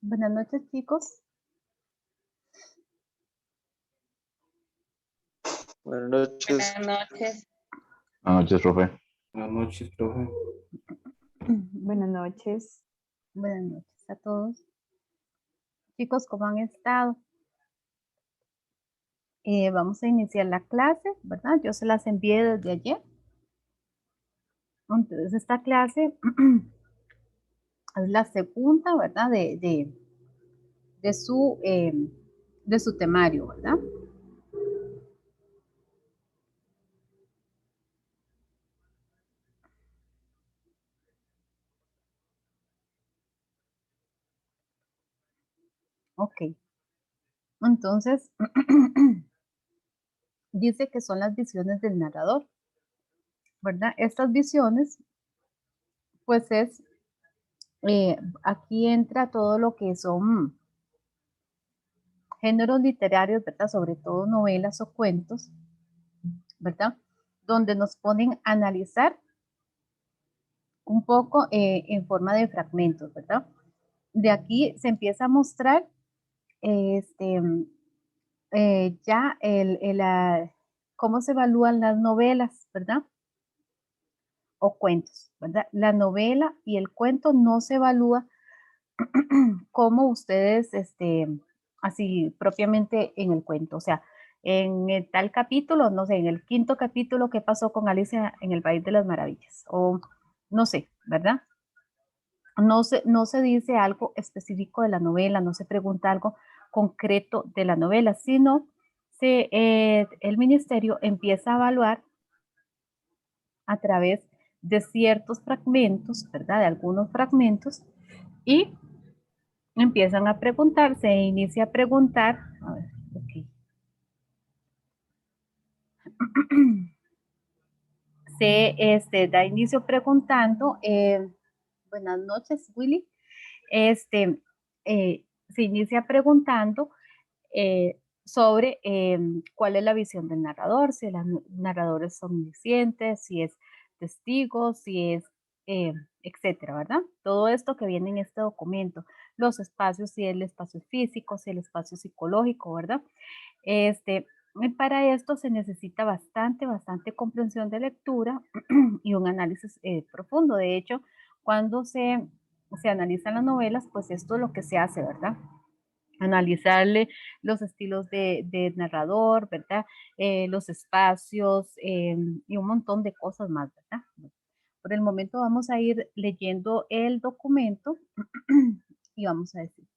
Buenas noches, chicos. Buenas noches. Buenas noches. Buenas noches, profe. Buenas noches, profe. Buenas noches. Buenas noches a todos. Chicos, ¿cómo han estado? Vamos a iniciar la clase, ¿verdad? Yo se las envié desde ayer. Entonces, esta clase es la segunda, ¿verdad? De su temario, ¿verdad? Ok. Entonces, dice que son las visiones del narrador, ¿verdad? Estas visiones, pues aquí entra todo lo que son géneros literarios, ¿verdad? Sobre todo novelas o cuentos, ¿verdad? Donde nos ponen a analizar un poco en forma de fragmentos, ¿verdad? De aquí se empieza a mostrar ya cómo se evalúan las novelas, ¿verdad? O cuentos, ¿verdad? La novela y el cuento no se evalúa como ustedes, así propiamente en el cuento, o sea, en el tal capítulo, no sé, en el quinto capítulo, ¿qué pasó con Alicia en el País de las Maravillas? O no sé, ¿verdad? No se dice algo específico de la novela, no se pregunta algo concreto de la novela, sino el ministerio empieza a evaluar a través de ciertos fragmentos, ¿verdad? De algunos fragmentos, y empiezan a preguntar, se inicia a preguntar, a ver, ok. Se da inicio preguntando, buenas noches, Willy, se inicia preguntando sobre cuál es la visión del narrador, si el narrador es omnisciente, si es testigo, si es, etcétera, ¿verdad? Todo esto que viene en este documento, los espacios, si el espacio físico, si el espacio psicológico, ¿verdad? Para esto se necesita bastante comprensión de lectura y un análisis profundo. De hecho, cuando se analizan las novelas, pues esto es lo que se hace, ¿verdad? Analizarle los estilos de narrador, ¿verdad? Los espacios y un montón de cosas más, ¿verdad? Por el momento vamos a ir leyendo el documento y vamos a decir,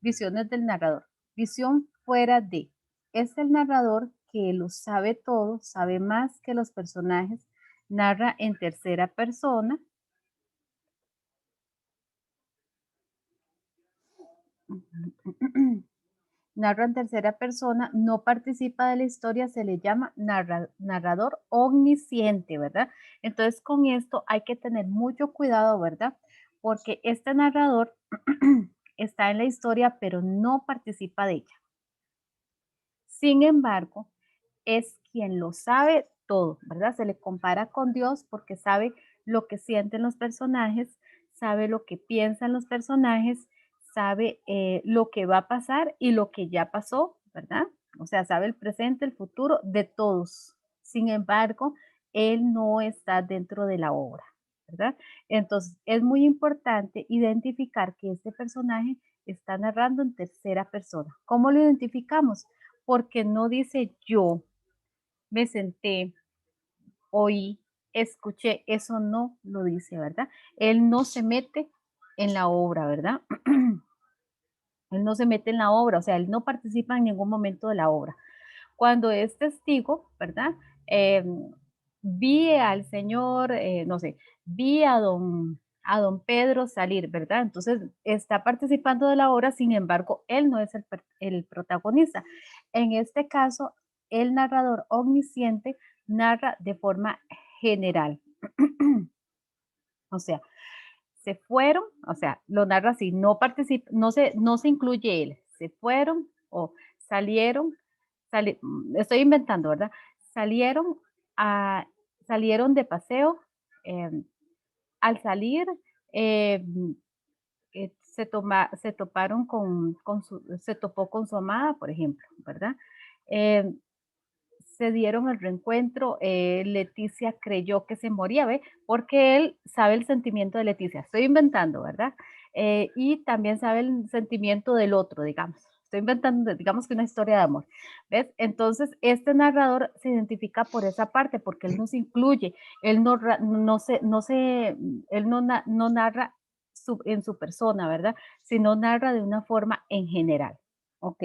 visiones del narrador. Visión fuera de. Es el narrador que lo sabe todo, sabe más que los personajes, narra en tercera persona. Narra en tercera persona, no participa de la historia, se le llama narrador omnisciente, ¿verdad? Entonces con esto hay que tener mucho cuidado, ¿verdad? Porque este narrador está en la historia, pero no participa de ella. Sin embargo, es quien lo sabe todo, ¿verdad? Se le compara con Dios porque sabe lo que sienten los personajes, sabe lo que piensan los personajes, sabe lo que va a pasar y lo que ya pasó, ¿verdad? O sea, sabe el presente, el futuro de todos. Sin embargo, él no está dentro de la obra, ¿verdad? Entonces, es muy importante identificar que este personaje está narrando en tercera persona. ¿Cómo lo identificamos? Porque no dice yo me senté, oí, escuché, eso no lo dice, ¿verdad? Él no se mete en la obra, ¿verdad? Él no se mete en la obra, o sea, él no participa en ningún momento de la obra. Cuando es testigo, ¿verdad? Eh, vi al señor, no sé, vi a don Pedro salir, ¿verdad? Entonces está participando de la obra, sin embargo, él no es el protagonista. En este caso, el narrador omnisciente narra de forma general. O sea, se fueron, o sea, lo narra así, no participa, no se incluye él, se fueron o salieron, estoy inventando, ¿verdad? Salieron a, salieron de paseo, al salir, se toparon se topó con su amada, por ejemplo, ¿verdad? Se dieron el reencuentro, Leticia creyó que se moría, ¿ve? Porque él sabe el sentimiento de Leticia, estoy inventando, ¿verdad? Y también sabe el sentimiento del otro, digamos. Estoy inventando, digamos que una historia de amor, ¿ves? Entonces, este narrador se identifica por esa parte, porque él nos incluye, él no narra en su persona, ¿verdad? Sino narra de una forma en general. Ok,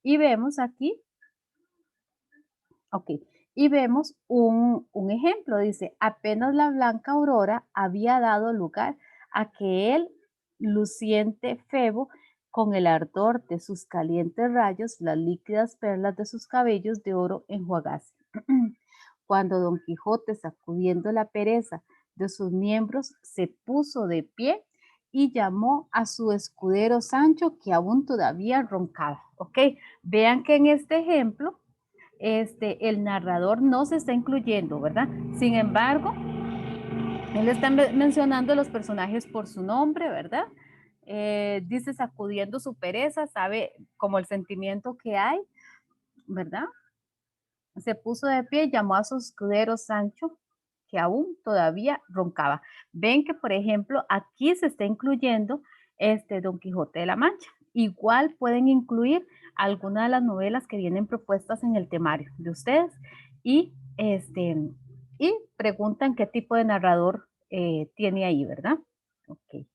y vemos aquí. Ok, y vemos un ejemplo, dice, apenas la blanca aurora había dado lugar a que el luciente Febo, con el ardor de sus calientes rayos, las líquidas perlas de sus cabellos de oro enjuagase. Cuando Don Quijote, sacudiendo la pereza de sus miembros, se puso de pie y llamó a su escudero Sancho, que aún todavía roncaba. Ok, vean que en este ejemplo, el narrador no se está incluyendo, ¿verdad? Sin embargo, él está mencionando los personajes por su nombre, ¿verdad? Dice sacudiendo su pereza, sabe como el sentimiento que hay, ¿verdad? Se puso de pie y llamó a su escudero Sancho, que aún todavía roncaba. Ven que, por ejemplo, aquí se está incluyendo Don Quijote de la Mancha. Igual pueden incluir algunas de las novelas que vienen propuestas en el temario de ustedes y, y preguntan qué tipo de narrador tiene ahí, ¿verdad? Ok.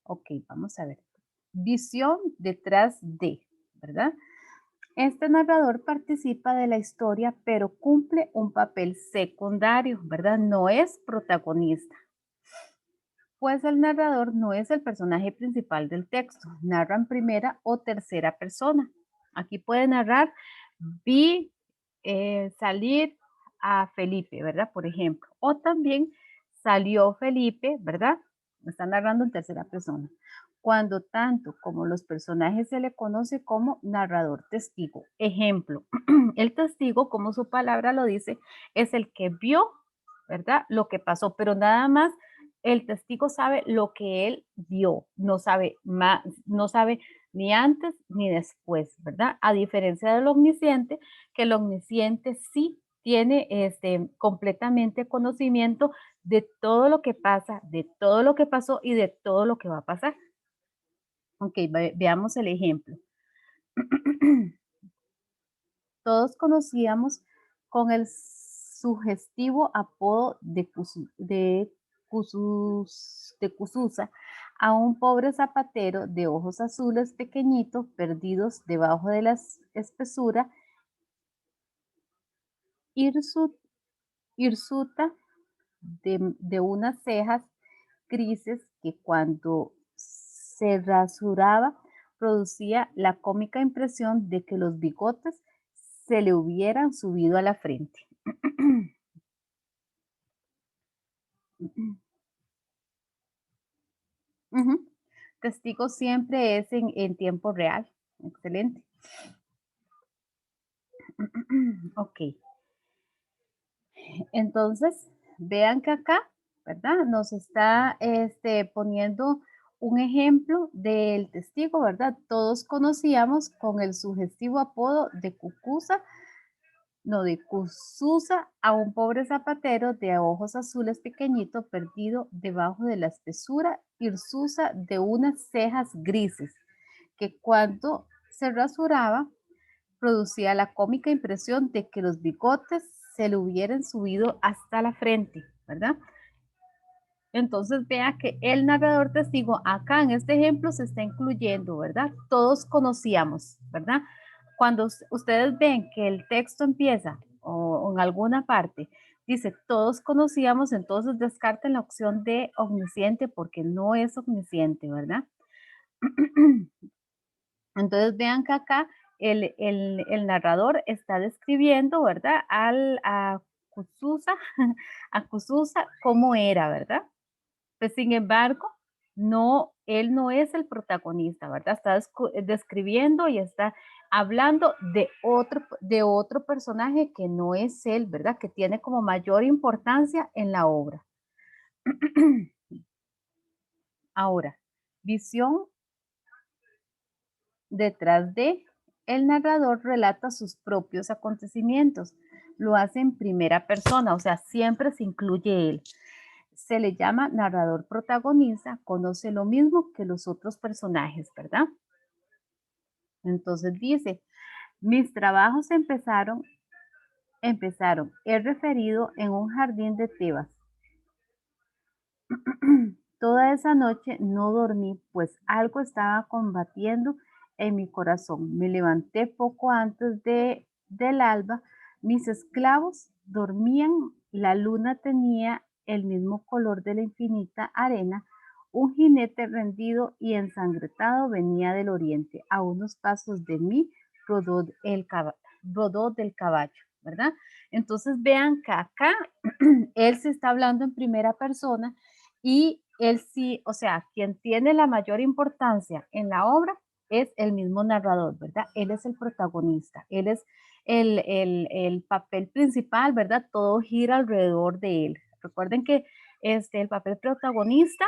Ok, vamos a ver. Visión detrás de, ¿verdad? Este narrador participa de la historia, pero cumple un papel secundario, ¿verdad? No es protagonista. Pues el narrador no es el personaje principal del texto, narra en primera o tercera persona. Aquí puede narrar, vi salir a Felipe, ¿verdad? Por ejemplo. O también salió Felipe, ¿verdad? Está narrando en tercera persona. Cuando tanto como los personajes se le conoce como narrador testigo. Ejemplo, el testigo, como su palabra lo dice, es el que vio, ¿verdad? Lo que pasó, pero nada más el testigo sabe lo que él vio, no sabe más, no sabe ni antes ni después, ¿verdad? A diferencia del omnisciente, que el omnisciente sí tiene completamente conocimiento de todo lo que pasa, de todo lo que pasó y de todo lo que va a pasar. Ok, veamos el ejemplo. Todos conocíamos con el sugestivo apodo de Cususa a un pobre zapatero de ojos azules pequeñitos perdidos debajo de la espesura hirsuta de unas cejas grises que cuando se rasuraba producía la cómica impresión de que los bigotes se le hubieran subido a la frente. Testigo siempre es en tiempo real. Excelente. Ok. Entonces, vean que acá, ¿verdad? Nos está poniendo un ejemplo del testigo, ¿verdad? Todos conocíamos con el sugestivo apodo de Cususa a un pobre zapatero de ojos azules pequeñito perdido debajo de la espesura hirsusa de unas cejas grises, que cuando se rasuraba producía la cómica impresión de que los bigotes se le hubieran subido hasta la frente, ¿verdad? Entonces vea que el narrador testigo acá en este ejemplo se está incluyendo, ¿verdad? Todos conocíamos, ¿verdad? Cuando ustedes ven que el texto empieza o en alguna parte dice todos conocíamos, entonces descarten la opción de omnisciente porque no es omnisciente, ¿verdad? Entonces vean que acá el narrador está describiendo, ¿verdad? A Cususa, a Cususa cómo era, ¿verdad? Pues sin embargo, No, él no es el protagonista, ¿verdad? Está describiendo y está hablando de otro personaje que no es él, ¿verdad? Que tiene como mayor importancia en la obra. Ahora, visión detrás de, el narrador relata sus propios acontecimientos. Lo hace en primera persona, o sea, siempre se incluye él. Se le llama narrador protagonista, conoce lo mismo que los otros personajes, ¿verdad? Entonces dice, mis trabajos empezaron, he referido en un jardín de Tebas. Toda esa noche no dormí, pues algo estaba combatiendo en mi corazón. Me levanté poco antes del alba. Mis esclavos dormían, la luna tenía el mismo color de la infinita arena. Un jinete rendido y ensangretado venía del oriente. A unos pasos de mí rodó del caballo, ¿verdad? Entonces vean que acá él se está hablando en primera persona y él sí, o sea, quien tiene la mayor importancia en la obra es el mismo narrador, ¿verdad? Él es el protagonista, él es el papel principal, ¿verdad? Todo gira alrededor de él. Recuerden que el papel protagonista,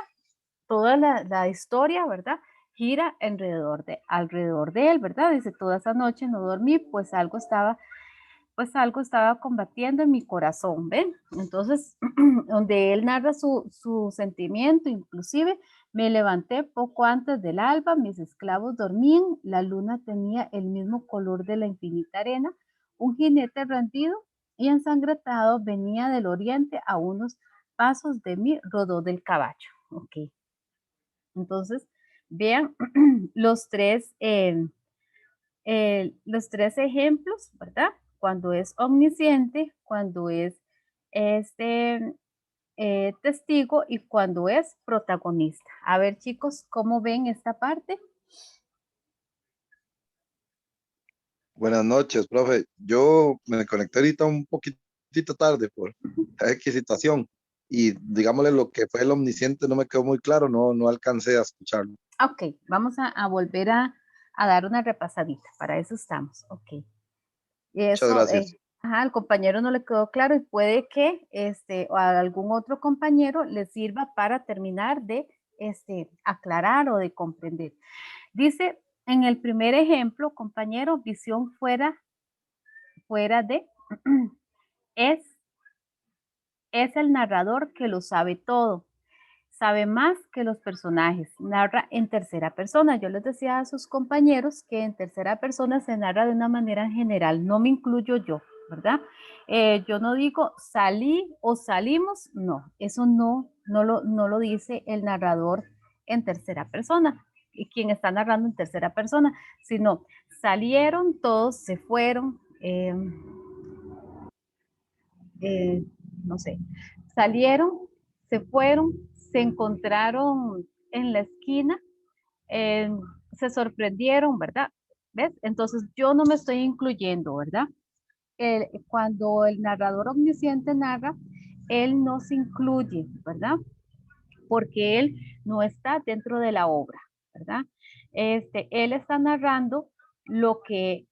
toda la historia, ¿verdad? Gira alrededor de él, ¿verdad? Dice, toda esa noche no dormí, pues algo estaba combatiendo en mi corazón, ¿ven? Entonces, donde él narra su sentimiento, inclusive, me levanté poco antes del alba, mis esclavos dormían, la luna tenía el mismo color de la infinita arena, un jinete rendido y ensangrentado venía del oriente a unos pasos de mí, rodó del caballo. Ok, entonces, vean los tres ejemplos, ¿verdad? Cuando es omnisciente, cuando es este testigo y cuando es protagonista. A ver, chicos, ¿cómo ven esta parte? Buenas noches, profe. Yo me conecté ahorita un poquitito tarde por X situación y digámosle lo que fue el omnisciente no me quedó muy claro, no alcancé a escucharlo. Ok, vamos a volver a dar una repasadita, para eso estamos, ok. Y Muchas eso, gracias. al compañero no le quedó claro y puede que o a algún otro compañero le sirva para terminar de aclarar o de comprender. Dice en el primer ejemplo, compañero, visión fuera de, es el narrador que lo sabe todo, sabe más que los personajes, narra en tercera persona. Yo les decía a sus compañeros que en tercera persona se narra de una manera general, no me incluyo yo, ¿verdad? Yo no digo salí o salimos, no, eso no lo dice el narrador en tercera persona, y quien está narrando en tercera persona, sino salieron, todos se fueron, no sé, salieron, se fueron, se encontraron en la esquina, eh, se sorprendieron, ¿verdad? ¿Ves? Entonces yo no me estoy incluyendo, ¿verdad? Cuando el narrador omnisciente narra, él no se incluye, ¿verdad? Porque él no está dentro de la obra, ¿verdad? Él está narrando lo que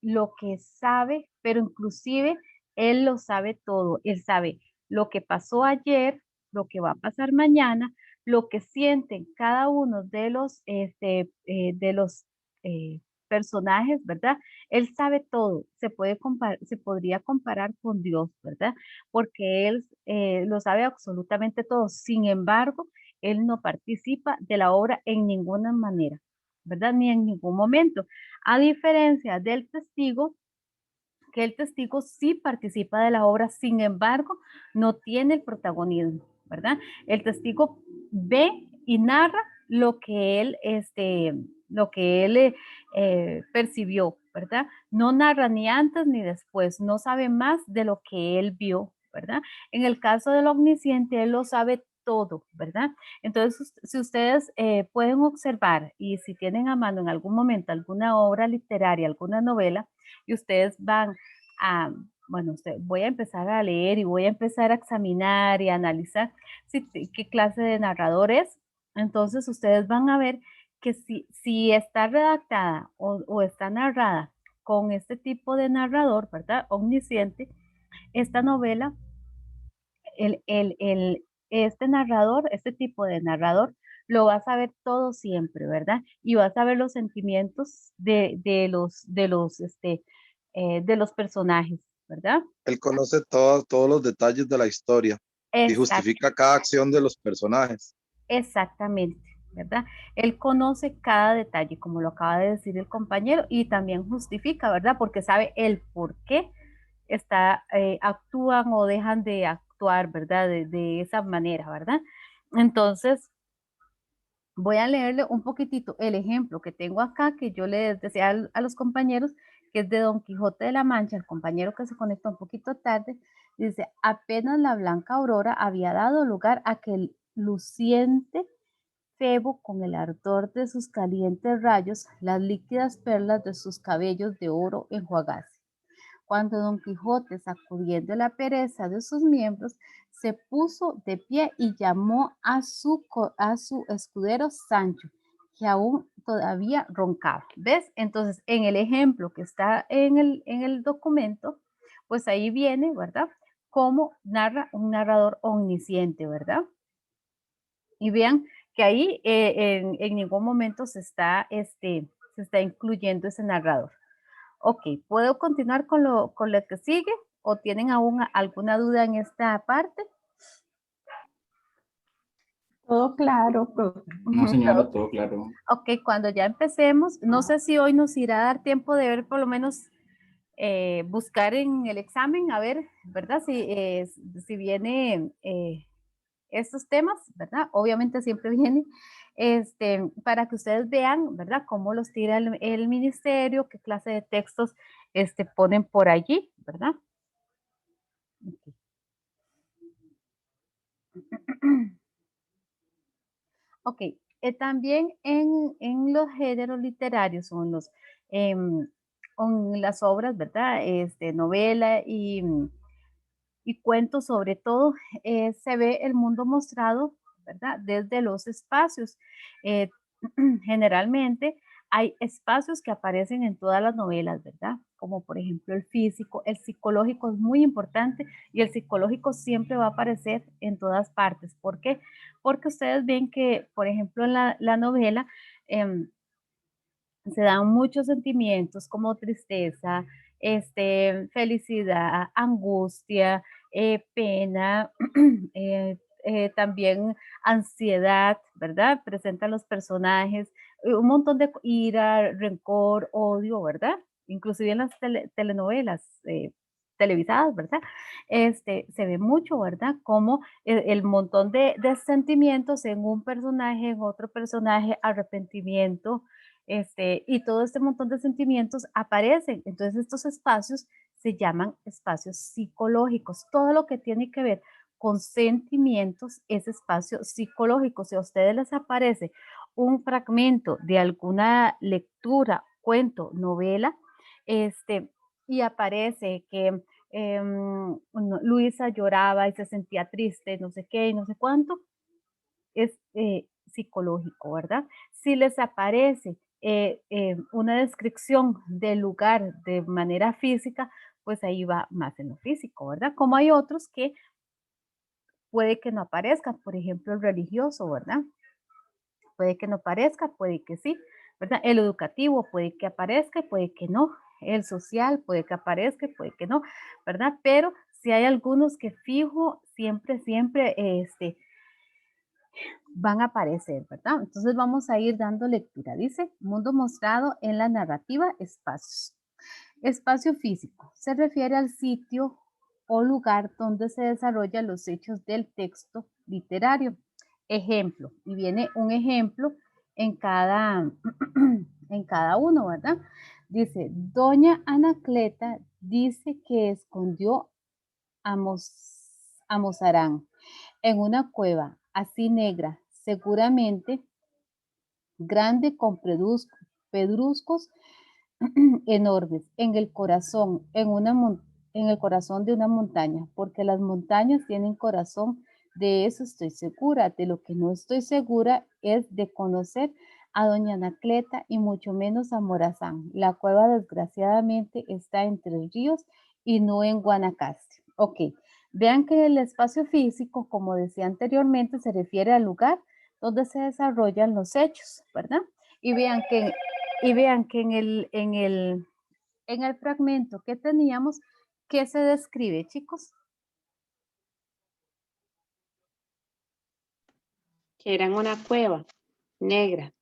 sabe, pero inclusive él lo sabe todo. Él sabe lo que pasó ayer, lo que va a pasar mañana, lo que sienten cada uno de los personajes, ¿verdad? Él sabe todo. Se podría comparar con Dios, ¿verdad? Porque él lo sabe absolutamente todo. Sin embargo, él no participa de la obra en ninguna manera, ¿verdad? Ni en ningún momento. A diferencia del testigo, que el testigo sí participa de la obra, sin embargo, no tiene el protagonismo, ¿verdad? El testigo ve y narra lo que él percibió, ¿verdad? No narra ni antes ni después, no sabe más de lo que él vio, ¿verdad? En el caso del omnisciente, él lo sabe todo, ¿verdad? Entonces, si ustedes pueden observar y si tienen a mano en algún momento alguna obra literaria, alguna novela, y ustedes van a, bueno, voy a empezar a leer y voy a empezar a examinar y a analizar qué clase de narrador es. Entonces ustedes van a ver que si está redactada o está narrada con este tipo de narrador, ¿verdad? Omnisciente, esta novela, este narrador, este tipo de narrador, lo vas a ver todo siempre, ¿verdad? Y vas a ver los sentimientos de los personajes, ¿verdad? Él conoce todos los detalles de la historia y Exacto. justifica cada acción de los personajes. Exactamente, ¿verdad? Él conoce cada detalle, como lo acaba de decir el compañero, y también justifica, ¿verdad? Porque sabe el por qué actúan o dejan de actuar, ¿verdad? De esa manera, ¿verdad? Entonces, voy a leerle un poquitito el ejemplo que tengo acá, que yo le decía a los compañeros, que es de Don Quijote de la Mancha, el compañero que se conectó un poquito tarde, dice, apenas la blanca aurora había dado lugar a que el luciente Febo, con el ardor de sus calientes rayos, las líquidas perlas de sus cabellos de oro enjuagase. Cuando Don Quijote, sacudiendo la pereza de sus miembros, se puso de pie y llamó a su escudero Sancho, que aún todavía roncaba. ¿Ves? Entonces, en el ejemplo que está en el documento, pues ahí viene, ¿verdad? Cómo narra un narrador omnisciente, ¿verdad? Y vean que ahí en ningún momento se está incluyendo ese narrador. Ok, ¿puedo continuar con lo que sigue? ¿O tienen aún alguna duda en esta parte? Todo claro, profe. No, señora, todo claro. Ok, cuando ya empecemos, no sé si hoy nos irá a dar tiempo de ver por lo menos buscar en el examen, a ver, ¿verdad? Si viene estos temas, ¿verdad? Obviamente siempre viene, para que ustedes vean, ¿verdad? Cómo los tira el ministerio, qué clase de textos ponen por allí, ¿verdad? Okay. Ok, también en los géneros literarios o en las obras, ¿verdad? Novela y cuentos sobre todo, se ve el mundo mostrado, ¿verdad? Desde los espacios. Eh, generalmente hay espacios que aparecen en todas las novelas, ¿verdad? Como por ejemplo el físico, el psicológico es muy importante y el psicológico siempre va a aparecer en todas partes. ¿Por qué? Porque ustedes ven que, por ejemplo, en la novela, se dan muchos sentimientos como tristeza, felicidad, angustia, pena, también ansiedad, ¿verdad? Presentan los personajes, un montón de ira, rencor, odio, ¿verdad? Inclusive en las telenovelas televisadas, ¿verdad? Se ve mucho, ¿verdad? Como el montón de sentimientos en un personaje, en otro personaje, arrepentimiento, y todo este montón de sentimientos aparecen. Entonces estos espacios se llaman espacios psicológicos. Todo lo que tiene que ver con sentimientos es espacio psicológico. Si a ustedes les aparece un fragmento de alguna lectura, cuento, novela, y aparece que Luisa lloraba y se sentía triste, no sé qué y no sé cuánto, es psicológico, ¿verdad? Si les aparece una descripción del lugar de manera física, pues ahí va más en lo físico, ¿verdad? Como hay otros que puede que no aparezcan, por ejemplo, el religioso, ¿verdad? Puede que no aparezca, puede que sí, ¿verdad? El educativo puede que aparezca y puede que no. El social puede que aparezca y puede que no, ¿verdad? Pero si hay algunos que fijo, siempre, van a aparecer, ¿verdad? Entonces vamos a ir dando lectura. Dice, mundo mostrado en la narrativa, espacios. Espacio físico se refiere al sitio o lugar donde se desarrollan los hechos del texto literario. Ejemplo, y viene un ejemplo en cada, en cada uno, ¿verdad? Dice, doña Anacleta dice que escondió a Mozarán en una cueva así negra, seguramente grande con pedruscos enormes en el corazón, en el corazón de una montaña, porque las montañas tienen corazón De eso estoy segura. De lo que no estoy segura es de conocer a doña Anacleta y mucho menos a Morazán. La cueva desgraciadamente está en Tres Ríos y no en Guanacaste. Ok, vean que el espacio físico, como decía anteriormente, se refiere al lugar donde se desarrollan los hechos, ¿verdad? Y vean que, en el fragmento que teníamos, ¿qué se describe, chicos? Que era en una cueva negra,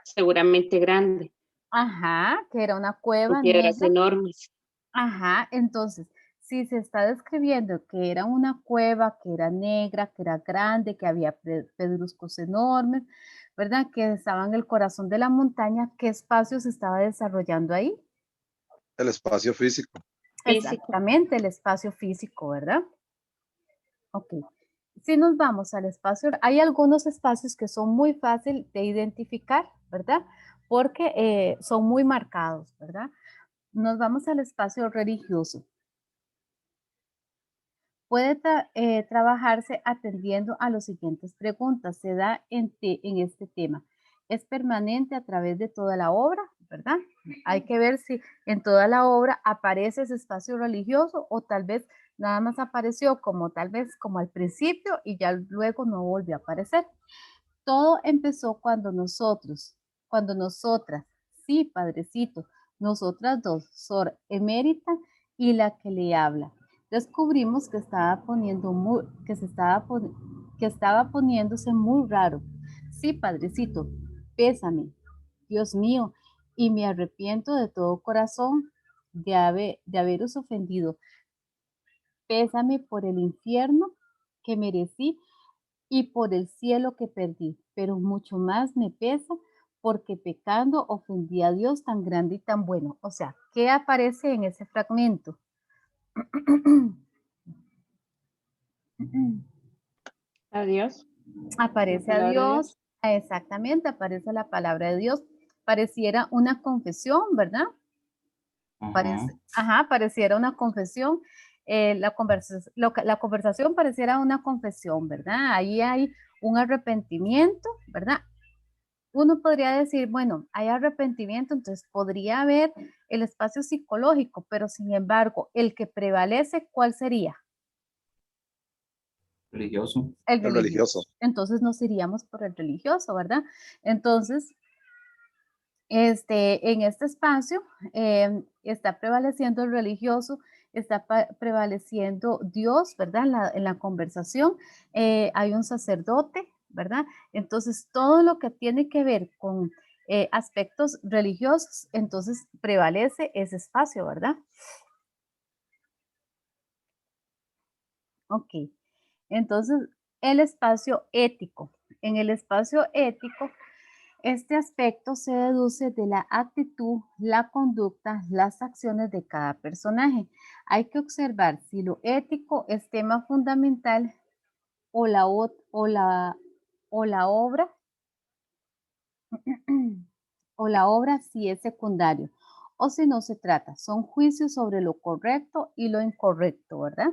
seguramente grande, Ajá, que era una con cueva piedras negra. enormes. Ajá, entonces, si se está describiendo que era una cueva, que era negra, que era grande, que había pedruscos enormes, ¿verdad? Que estaba en el corazón de la montaña, ¿qué espacio se estaba desarrollando ahí? El espacio físico. Físico. Exactamente, el espacio físico, ¿verdad? Ok. Si nos vamos al espacio, hay algunos espacios que son muy fácil de identificar, ¿verdad? Porque son muy marcados, ¿verdad? Nos vamos al espacio religioso. Puede trabajarse atendiendo a las siguientes preguntas. Se da en este tema. ¿Es permanente a través de toda la obra? ¿Verdad? Hay que ver si en toda la obra aparece ese espacio religioso o tal vez nada más apareció como tal vez como al principio y ya luego no volvió a aparecer. Todo empezó cuando nosotras, sí, padrecito, nosotras dos, Sor Emérita y la que le habla, descubrimos que que estaba poniéndose muy raro. Sí, padrecito, pésame, Dios mío, y me arrepiento de todo corazón de haberos ofendido. Pésame por el infierno que merecí y por el cielo que perdí, pero mucho más me pesa porque pecando ofendí a Dios tan grande y tan bueno. O sea, ¿qué aparece en ese fragmento? Adiós. Aparece La a palabra de Dios, Dios. exactamente, aparece la palabra de Dios. Pareciera una confesión, ¿verdad? Ajá. Pareciera una confesión. La conversación pareciera una confesión, ¿verdad? Ahí hay un arrepentimiento, ¿verdad? Uno podría decir, bueno, hay arrepentimiento, entonces podría haber el espacio psicológico, pero sin embargo, el que prevalece, ¿cuál sería? Religioso. El El religioso. Entonces nos iríamos por el religioso, ¿verdad? Entonces, en este espacio está prevaleciendo el religioso, está prevaleciendo Dios, ¿verdad? En la conversación hay un sacerdote, ¿verdad? Entonces, todo lo que tiene que ver con aspectos religiosos, entonces prevalece ese espacio, ¿verdad? Ok, entonces el espacio ético. En el espacio ético, este aspecto se deduce de la actitud, la conducta, las acciones de cada personaje. Hay que observar si lo ético es tema fundamental o la obra o la obra si es secundario o si no se trata. Son juicios sobre lo correcto y lo incorrecto, ¿verdad?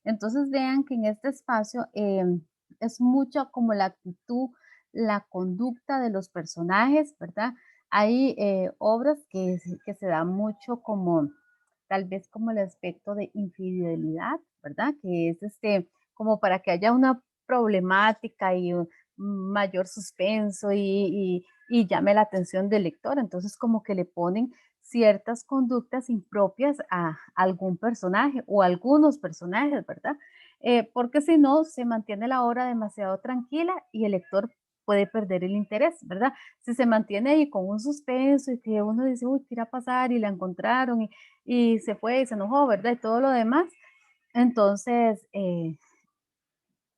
Entonces vean que en este espacio es mucho como la actitud, la conducta de los personajes, ¿verdad? Hay obras que se dan mucho como, tal vez como el aspecto de infidelidad, ¿verdad? Que es como para que haya una problemática y un mayor suspenso y llame la atención del lector. Entonces como que le ponen ciertas conductas impropias a algún personaje o a algunos personajes, ¿verdad? Porque si no, se mantiene la obra demasiado tranquila y el lector puede perder el interés, ¿verdad? Si se mantiene ahí con un suspenso y que uno dice, uy, ¿qué irá a pasar? Y la encontraron y se fue y se enojó, ¿verdad? Y todo lo demás. Entonces,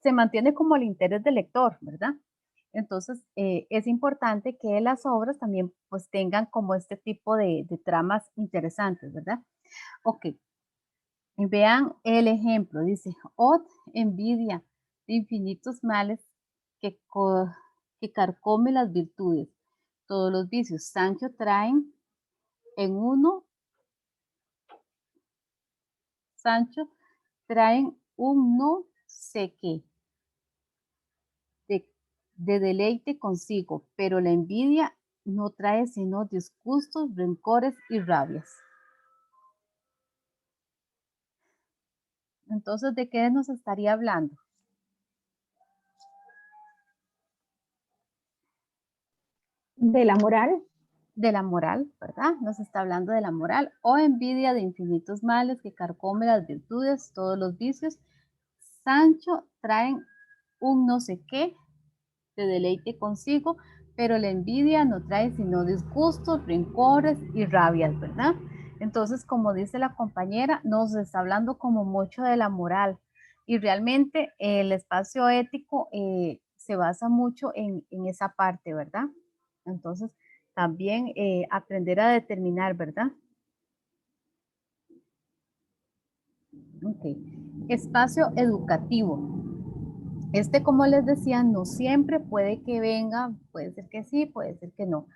se mantiene como el interés del lector, ¿verdad? Entonces, es importante que las obras también pues tengan como este tipo de tramas interesantes, ¿verdad? Ok, y vean el ejemplo, dice, Od envidia de infinitos males que, que carcome las virtudes. Todos los vicios, Sancho traen en uno, Sancho traen un no sé qué. de deleite consigo, pero la envidia no trae sino disgustos, rencores y rabias. Entonces, ¿de qué nos estaría hablando? De la moral. De la moral, ¿verdad? Nos está hablando de la moral o envidia de infinitos males que carcome las virtudes, todos los vicios. Sancho traen un no sé qué de deleite consigo, pero la envidia no trae sino disgustos, rencores y rabias, ¿verdad? Entonces, como dice la compañera, nos está hablando como mucho de la moral y realmente el espacio ético se basa mucho en esa parte, ¿verdad? Entonces, también aprender a determinar, ¿verdad? Ok. Espacio educativo. Como les decía, no siempre puede que venga, puede ser que sí, puede ser que no.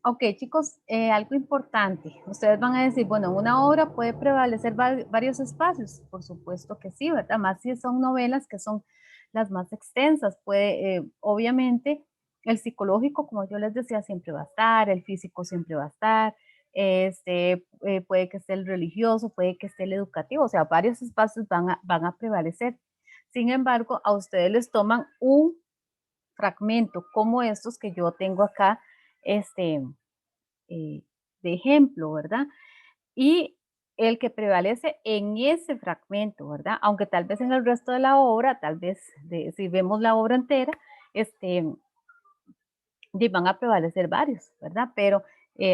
Ok, chicos, algo importante. Ustedes van a decir, bueno, en una obra puede prevalecer varios espacios. Por supuesto que sí, ¿verdad? Más si son novelas que son las más extensas. Puede, obviamente, el psicológico, como yo les decía, siempre va a estar, el físico siempre va a estar, puede que esté el religioso, puede que esté el educativo, o sea, varios espacios van a prevalecer. Sin embargo, a ustedes les toman un fragmento como estos que yo tengo acá, de ejemplo, ¿verdad? Y el que prevalece en ese fragmento, ¿verdad? Aunque tal vez en el resto de la obra, tal vez si vemos la obra entera, van a prevalecer varios, ¿verdad? Pero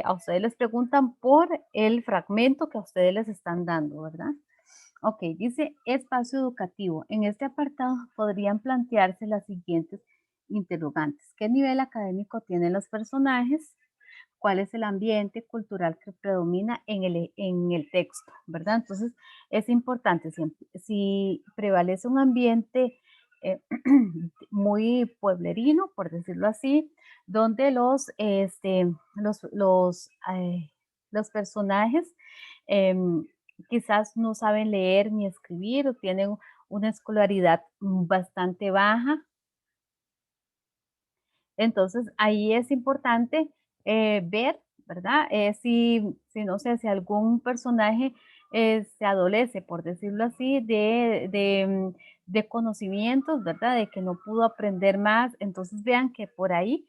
a ustedes les preguntan por el fragmento que a ustedes les están dando, ¿verdad? Ok, dice espacio educativo. En este apartado podrían plantearse las siguientes interrogantes. ¿Qué nivel académico tienen los personajes? ¿Cuál es el ambiente cultural que predomina en el texto? ¿Verdad? Entonces, es importante, si prevalece un ambiente muy pueblerino, por decirlo así, donde los personajes quizás no saben leer ni escribir o tienen una escolaridad bastante baja. Entonces, ahí es importante ver, ¿verdad? No sé, si algún personaje se adolece, por decirlo así, de conocimientos, ¿verdad? De que no pudo aprender más. Entonces, vean que por ahí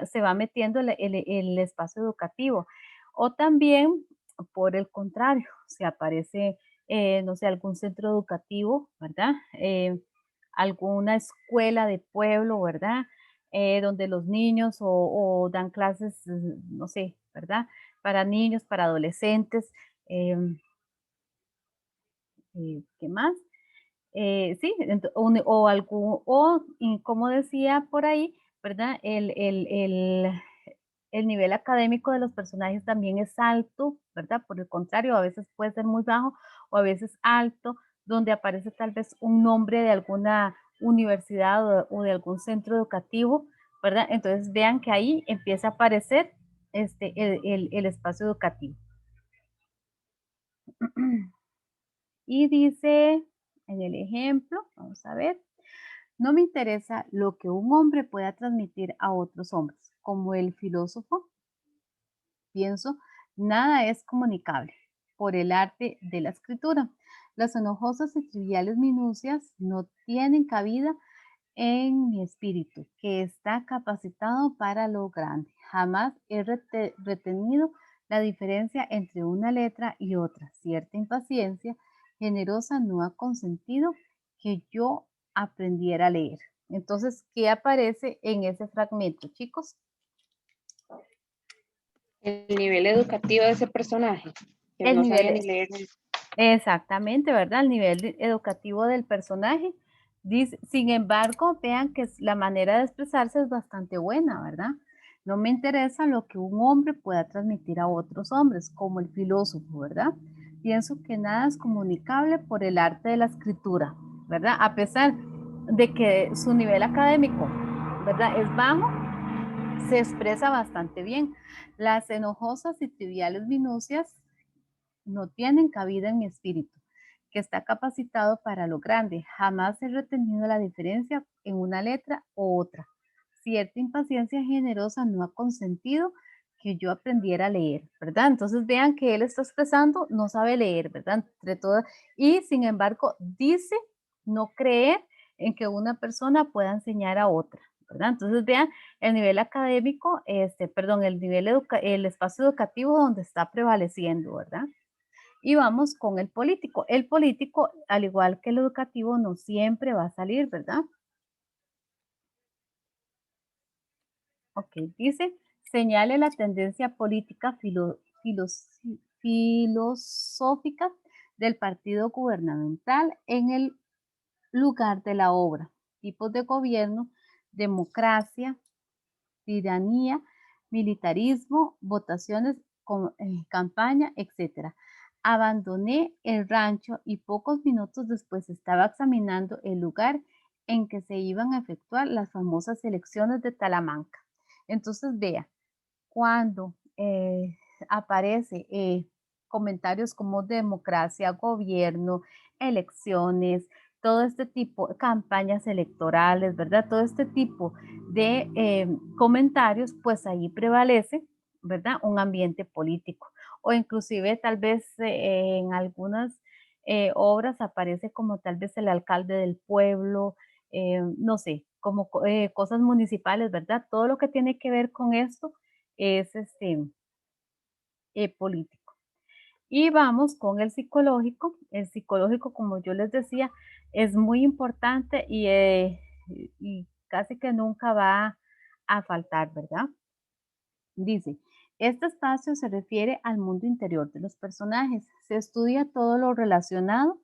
se va metiendo el espacio educativo. O también, por el contrario, si aparece, no sé, algún centro educativo, ¿verdad? Alguna escuela de pueblo, ¿verdad? Donde los niños o dan clases, no sé, ¿verdad? Para niños, para adolescentes. ¿Qué más? Sí, y como decía por ahí, ¿verdad? El nivel académico de los personajes también es alto, ¿verdad? Por el contrario, a veces puede ser muy bajo o a veces alto, donde aparece tal vez un nombre de alguna universidad o de algún centro educativo, ¿verdad? Entonces vean que ahí empieza a aparecer el espacio educativo. Y dice en el ejemplo, vamos a ver, no me interesa lo que un hombre pueda transmitir a otros hombres, como el filósofo. Pienso, nada es comunicable por el arte de la escritura. Las enojosas y triviales minucias no tienen cabida en mi espíritu, que está capacitado para lo grande. Jamás he retenido la diferencia entre una letra y otra. Cierta impaciencia generosa no ha consentido que yo aprendiera a leer. Entonces, ¿qué aparece en ese fragmento, chicos? El nivel educativo de ese personaje, que El no nivel, sabía ni leer. exactamente, ¿verdad? El nivel educativo del personaje. Dice, sin embargo, vean que la manera de expresarse es bastante buena, ¿verdad? No me interesa lo que un hombre pueda transmitir a otros hombres, como el filósofo, ¿verdad? Pienso que nada es comunicable por el arte de la escritura, ¿verdad? A pesar de que su nivel académico, ¿verdad? Es bajo, se expresa bastante bien. Las enojosas y triviales minucias no tienen cabida en mi espíritu, que está capacitado para lo grande. Jamás he retenido la diferencia en una letra u otra. Cierta impaciencia generosa no ha consentido que yo aprendiera a leer, ¿verdad? Entonces vean que él está expresando, no sabe leer, ¿verdad? Entre todas, y sin embargo dice no creer en que una persona pueda enseñar a otra, ¿verdad? Entonces vean el nivel académico, perdón, el espacio educativo donde está prevaleciendo, ¿verdad? Y vamos con el político. El político, al igual que el educativo, no siempre va a salir, ¿verdad? Ok, dice, señale la tendencia política filosófica del partido gubernamental en el lugar de la obra. Tipos de gobierno, democracia, tiranía, militarismo, votaciones, campaña, etc. Abandoné el rancho y pocos minutos después estaba examinando el lugar en que se iban a efectuar las famosas elecciones de Talamanca. Entonces, vea, cuando aparece comentarios como democracia, gobierno, elecciones, todo este tipo, campañas electorales, ¿verdad? Todo este tipo de comentarios, pues ahí prevalece, ¿verdad? Un ambiente político. O inclusive tal vez en algunas obras aparece como tal vez el alcalde del pueblo, no sé, como cosas municipales, ¿verdad? Todo lo que tiene que ver con esto es político. Y vamos con el psicológico. El psicológico, como yo les decía, es muy importante y casi que nunca va a faltar, ¿verdad? Dice, este espacio se refiere al mundo interior de los personajes. Se estudia todo lo relacionado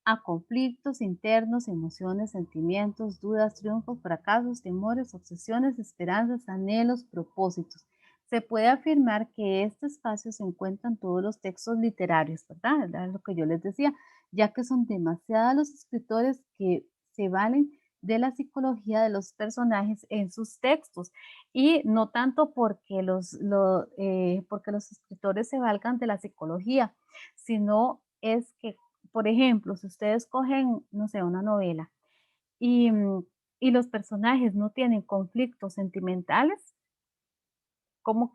a conflictos internos, emociones, sentimientos, dudas, triunfos, fracasos, temores, obsesiones, esperanzas, anhelos, propósitos. Se puede afirmar que este espacio se encuentra en todos los textos literarios, ¿verdad? Es lo que yo les decía, ya que son demasiados los escritores que se valen de la psicología de los personajes en sus textos y no tanto porque porque los escritores se valgan de la psicología, sino es que por ejemplo, si ustedes cogen, no sé, una novela y, y los personajes no tienen conflictos sentimentales, ¿cómo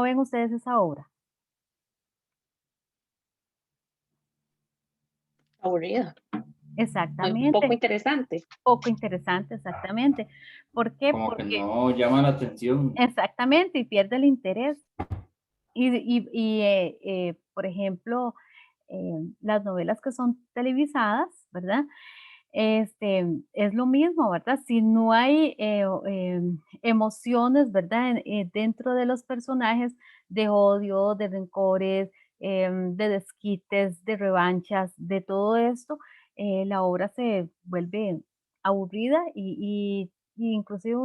ven ustedes esa obra? Aburrida. Muy poco Exactamente, interesante. poco interesante, exactamente. ¿Por qué? Como que Porque no llama la atención. exactamente, y pierde el interés. Por ejemplo, las novelas que son televisadas, ¿verdad? Es lo mismo, ¿verdad? Si no hay emociones, ¿verdad? Dentro de los personajes de odio, de rencores, de desquites, de revanchas, de todo esto, la obra se vuelve aburrida y inclusive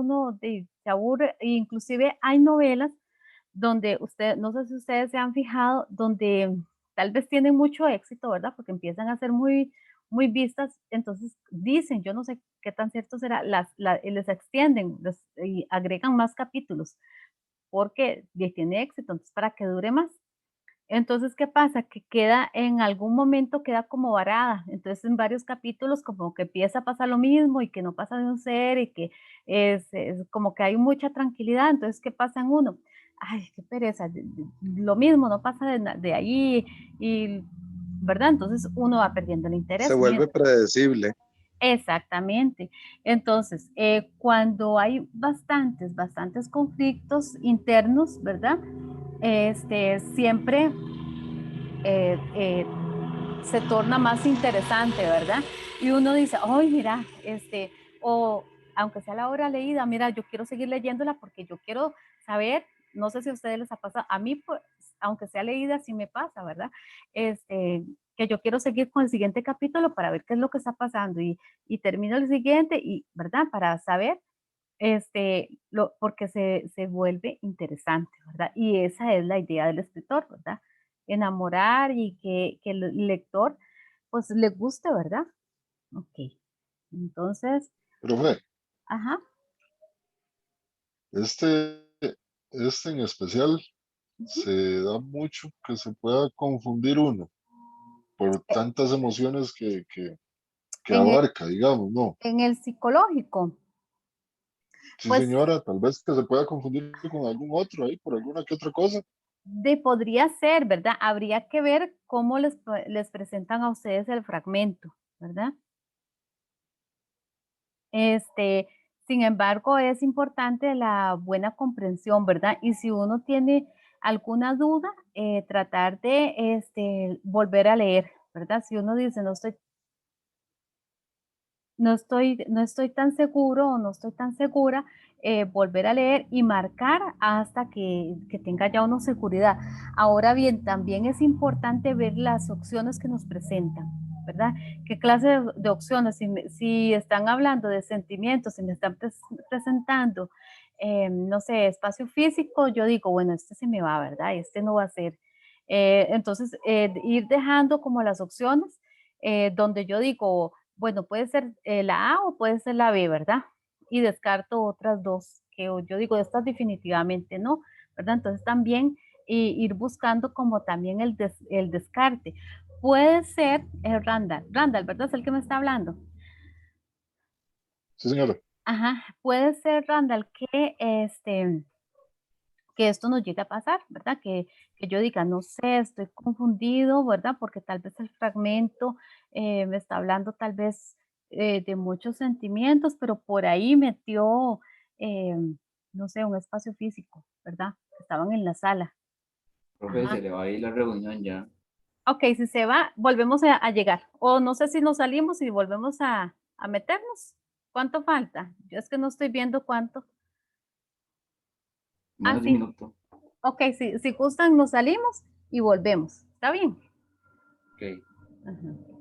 se aburre, e inclusive hay novelas donde no sé si ustedes se han fijado, donde tal vez tienen mucho éxito, ¿verdad? Porque empiezan a ser muy vistas, entonces dicen, yo no sé qué tan cierto será, les extienden y agregan más capítulos porque ya tiene éxito, entonces para que dure más. Entonces, ¿qué pasa? Que queda en algún momento queda como varada. Entonces, en varios capítulos como que empieza a pasar lo mismo y que no pasa de un ser y que es como que hay mucha tranquilidad. Entonces, ¿qué pasa en uno? Ay, qué pereza, lo mismo, no pasa de ahí y, ¿verdad? Entonces, uno va perdiendo el Se interés. vuelve predecible. Exactamente. Entonces, cuando hay bastantes conflictos internos, ¿verdad? Siempre eh, eh, se torna más interesante, ¿verdad? Y uno dice, ay, mira, o aunque sea la obra leída, mira, yo quiero seguir leyéndola porque yo quiero saber, no sé si a ustedes les ha pasado, a mí, pues, aunque sea leída, sí me pasa, ¿verdad? Que yo quiero seguir con el siguiente capítulo para ver qué es lo que está pasando y termino el siguiente y, ¿verdad? Para saber, porque se vuelve interesante, ¿verdad? Y esa es la idea del escritor, ¿verdad? Enamorar y que el lector pues le guste, ¿verdad? Ok, entonces, Profe, ajá, este, este en especial ujú, se da mucho que se pueda confundir uno. por tantas emociones que En el, abarca, digamos, ¿no? en el psicológico, Sí, pues señora, tal vez que se pueda confundir con algún otro ahí, por alguna que otra cosa. podría ser, ¿verdad? Habría que ver cómo les presentan a ustedes el fragmento, ¿verdad? Este, sin embargo, es importante la buena comprensión, ¿verdad? Y si uno tiene alguna duda, tratar de volver a leer, ¿verdad? Si uno dice, no estoy tan seguro o no estoy tan segura, volver a leer y marcar hasta que tenga ya uno seguridad. Ahora bien, también es importante ver las opciones que nos presentan, ¿verdad? ¿Qué clase de opciones? Si están hablando de sentimientos, si me están presentando, no sé, espacio físico, yo digo, bueno, este se me va, ¿verdad? Este no va a ser. Entonces, ir dejando como las opciones donde yo digo, bueno, puede ser la A o puede ser la B, ¿verdad? Y descarto otras dos, que yo digo, estas definitivamente no, ¿verdad? Entonces también ir buscando como también el descarte. Puede ser Randall, ¿verdad? Es el que me está hablando. Sí, señora. Ajá, puede ser Randall que esto nos llegue a pasar, ¿verdad? Que yo diga, no sé, estoy confundido, ¿verdad? Porque tal vez el fragmento me está hablando tal vez de muchos sentimientos, pero por ahí metió, eh, no sé, un espacio físico, ¿verdad? Estaban en la sala. Profe, Ajá. se le va a ir la reunión ya. Ok, si se va, volvemos a llegar. O no sé si nos salimos y volvemos a meternos. ¿Cuánto falta? Yo es que no estoy viendo cuánto. Ah, Menos de un sí. minuto. Ok, si gustan, nos salimos y volvemos. ¿Está bien? Ok. Ajá.